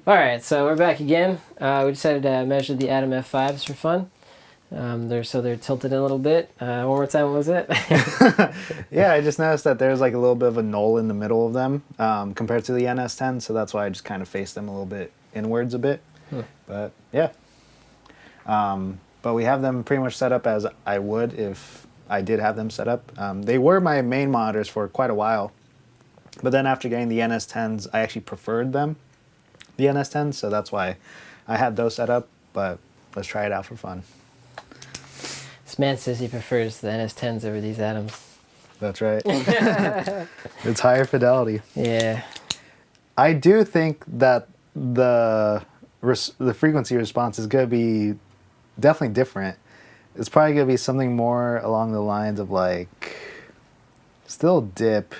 All right, so we're back again. We decided to measure the Atom F5's for fun. They're tilted in a little bit. One more time, what was it? Yeah, I just noticed that there's like a little bit of a knoll in the middle of them compared to the NS10, so that's why I just kind of faced them a little bit inwards a bit. But yeah. But we have them pretty much set up as I would if I did have them set up. They were my main monitors for quite a while, but then after getting the NS10s, I actually preferred them, the NS10s, so that's why I had those set up, but let's try it out for fun. This man says he prefers the NS10s over these Atoms. That's right. It's higher fidelity. Yeah. I do think that the frequency response is going to be definitely different. It's probably going to be something more along the lines of like, still dip.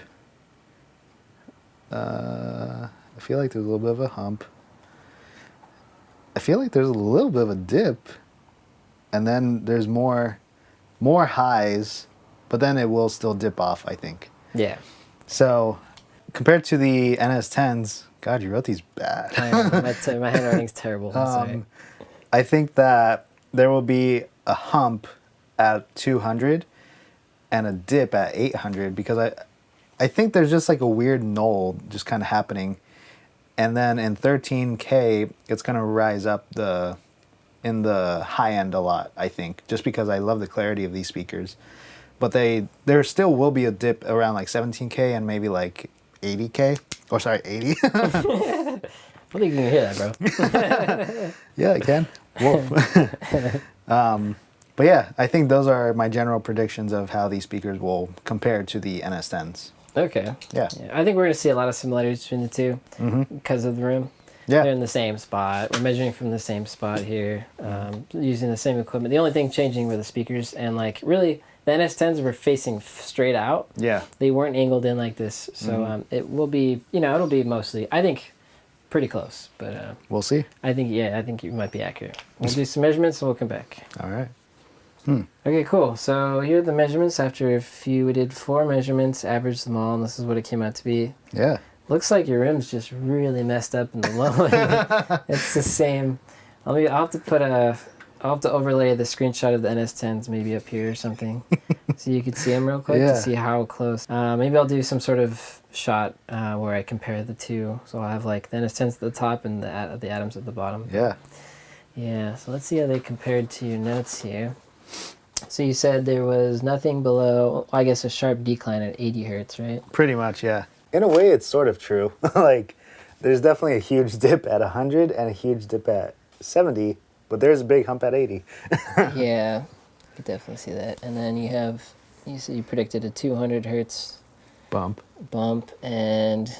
I feel like there's a little bit of a hump. I feel like there's a little bit of a dip, and then there's more highs, but then it will still dip off, I think. Yeah. So compared to the NS10s, God, you wrote these bad. I know, my handwriting's terrible. I'm sorry. I think that there will be a hump at 200 and a dip at 800 because I think there's just like a weird knoll just kind of happening. And then in 13K, it's going to rise up in the high end a lot, I think, just because I love the clarity of these speakers. But there still will be a dip around like 17K and maybe like 80K. Or sorry, 80. I think you can hear that, bro. Yeah, I can. Wolf. But yeah, I think those are my general predictions of how these speakers will compare to the NS10s. Okay. Yeah. I think we're going to see a lot of similarities between the two because of the room. Yeah. They're in the same spot. We're measuring from the same spot here, using the same equipment. The only thing changing were the speakers, and like really, the NS10s were facing straight out. Yeah. They weren't angled in like this, so it will be, it'll be mostly, I think, pretty close. But we'll see. I think you might be accurate. We'll do some measurements, and we'll come back. All right. Okay, cool. So here are the measurements. We did 4 measurements, averaged them all, and this is what it came out to be. Yeah. Looks like your rim's just really messed up in the low end. It's the same. I'll have to overlay the screenshot of the NS10s maybe up here or something, so you could see them real quick to see how close. Maybe I'll do some sort of shot where I compare the two. So I'll have like the NS10s at the top and the Atoms at the bottom. Yeah. Yeah. So let's see how they compared to your notes here. So you said there was nothing below, I guess, a sharp decline at 80 hertz, right? Pretty much, yeah. In a way, it's sort of true. Like, there's definitely a huge dip at 100 and a huge dip at 70, but there's a big hump at 80. Yeah, you could definitely see that. And then you said you predicted a 200 hertz Bump, and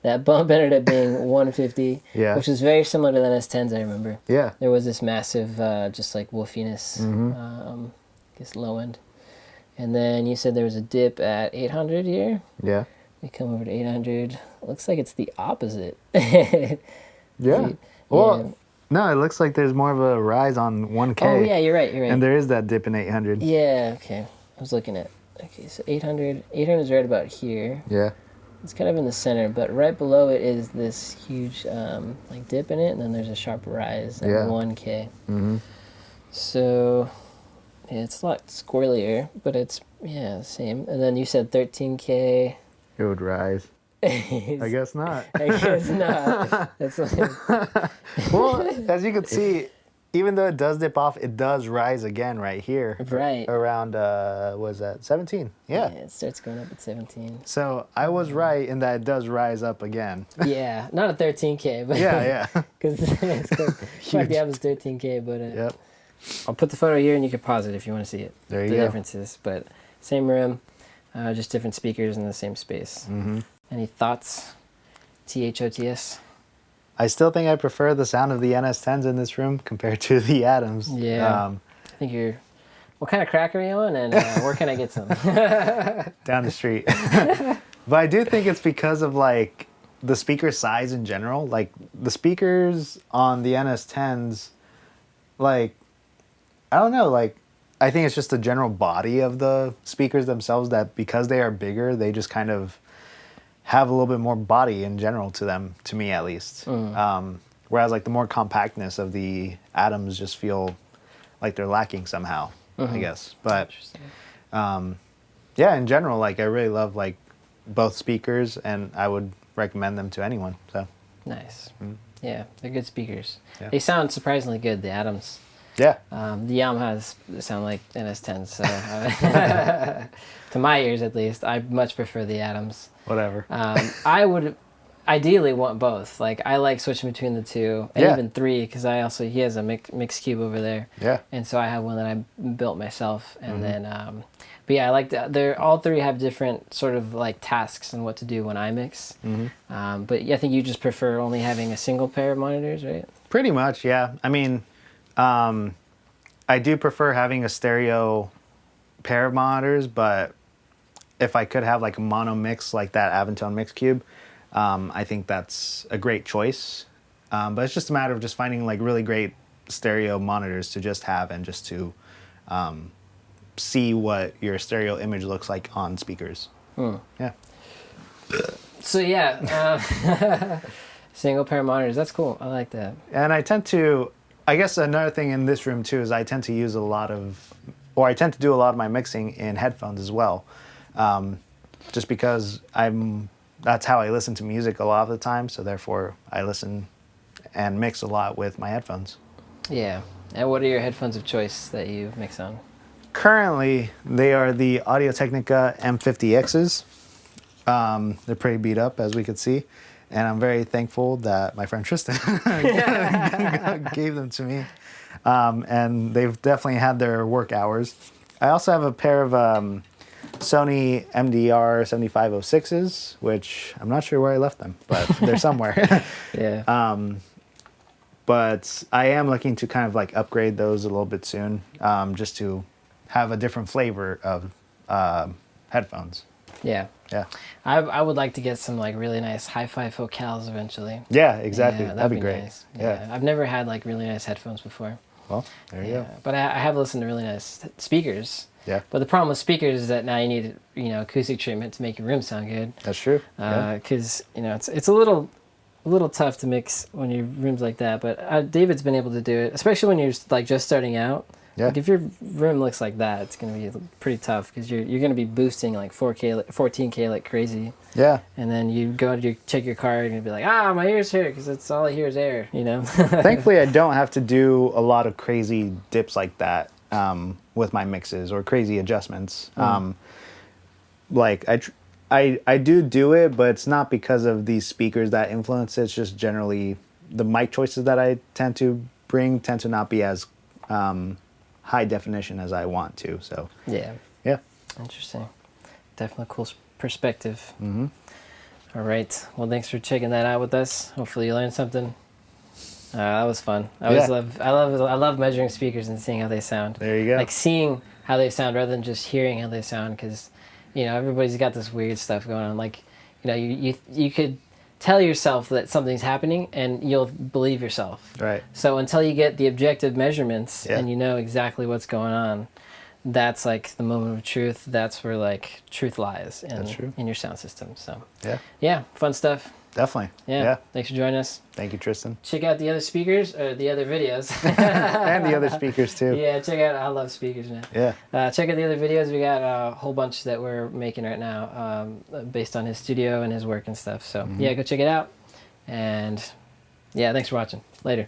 that bump ended up being 150, which is very similar to the NS10s, I remember. Yeah. There was this massive, just like wolfiness, I guess low end. And then you said there was a dip at 800 here. Yeah. We come over to 800. Looks like it's the opposite. Yeah. Well, no, it looks like there's more of a rise on 1K. Oh, yeah, you're right. And there is that dip in 800. Yeah, okay. I was looking at, so 800 is right about here. Yeah. It's kind of in the center, but right below it is this huge like dip in it, and then there's a sharp rise at 1K. So, yeah, it's a lot squirrelier, but it's, the same. And then you said 13K. It would rise. I guess not. I guess not. That's like... Well, as you can see, even though it does dip off, it does rise again right here. Right. Around, was that 17? Yeah. Yeah, it starts going up at 17. So I was right in that it does rise up again. Yeah, not at 13K, but... Yeah. Because it's might be up as 13K, but... Yep. I'll put the photo here and you can pause it if you want to see it. There you go. The differences, but same room, just different speakers in the same space. Any thoughts? THOTS? I still think I prefer the sound of the NS10s in this room compared to the Atoms. Yeah. I think you're... What kind of crack are you on, and where can I get some? Down the street. But I do think it's because of like the speaker size in general. Like the speakers on the NS10s, like, I don't know, like, I think it's just the general body of the speakers themselves that because they are bigger, they just kind of have a little bit more body in general to them, to me at least. Whereas like the more compactness of the atoms just feel like they're lacking somehow, I guess. But yeah, in general, like I really love like both speakers, and I would recommend them to anyone. So nice. Yeah, they're good speakers. Yeah. They sound surprisingly good, the Atoms. yeah, The Yamahas sound like NS10s, so to my ears at least, I much prefer the Atoms. whatever. I would ideally want both. Like I like switching between the two, and Yeah. even three, because he has a mix cube over there. Yeah. And so I have one that I built myself, and then, but yeah, I like they're all three have different sort of like tasks and what to do when I mix. But yeah, I think you just prefer only having a single pair of monitors, right? Pretty much, yeah. I mean, I do prefer having a stereo pair of monitors, but if I could have like a mono mix like that Aventone Mix Cube, I think that's a great choice. But it's just a matter of just finding like really great stereo monitors to just have and just to see what your stereo image looks like on speakers. Yeah. So yeah, single pair of monitors. That's cool. I like that. And I tend to, I guess another thing in this room too is I tend to use a lot of, or I tend to do a lot of my mixing in headphones as well. Just because that's how I listen to music a lot of the time. So therefore I listen and mix a lot with my headphones. Yeah. And what are your headphones of choice that you mix on? Currently, they are the Audio-Technica M50Xs. They're pretty beat up, as we could see. And I'm very thankful that my friend Tristan gave them to me. And they've definitely had their work hours. I also have a pair of Sony MDR 7506s, which I'm not sure where I left them, but they're somewhere. Yeah. But I am looking to kind of like upgrade those a little bit soon, just to have a different flavor of headphones. Yeah. Yeah. I would like to get some like really nice hi-fi focals eventually. Yeah, exactly. Yeah, that'd be great. Nice. Yeah. I've never had like really nice headphones before. Well, there you go. But I have listened to really nice speakers. Yeah. But the problem with speakers is that now you need, acoustic treatment to make your room sound good. That's true. Because it's a little tough to mix when your room's like that. But David's been able to do it, especially when you're like just starting out. Yeah. Like if your room looks like that, it's gonna be pretty tough because you're gonna be boosting like 4K, 14K like crazy. Yeah. And then you go to check your card and be like, my ears hurt because it's all I hear is air. Thankfully, I don't have to do a lot of crazy dips like that with my mixes or crazy adjustments. Like I do it, but it's not because of these speakers that influence it. It's just generally the mic choices that I tend to bring tend to not be as high definition as I want to. So yeah. Interesting. Definitely cool perspective. All right. Well, thanks for checking that out with us. Hopefully you learned something. That was fun. I love measuring speakers and seeing how they sound. There you go. Like seeing how they sound rather than just hearing how they sound, because everybody's got this weird stuff going on. Like you could tell yourself that something's happening and you'll believe yourself. Right. So until you get the objective measurements and you know exactly what's going on, that's like the moment of truth. That's where like truth lies in your sound system. So yeah, fun stuff. Definitely. Yeah. Thanks for joining us. Thank you, Tristan. Check out the other speakers or the other videos. And the other speakers too. Yeah, check out. I love speakers now. Yeah. Check out the other videos. We got a whole bunch that we're making right now, based on his studio and his work and stuff. So yeah, go check it out. And yeah, thanks for watching. Later.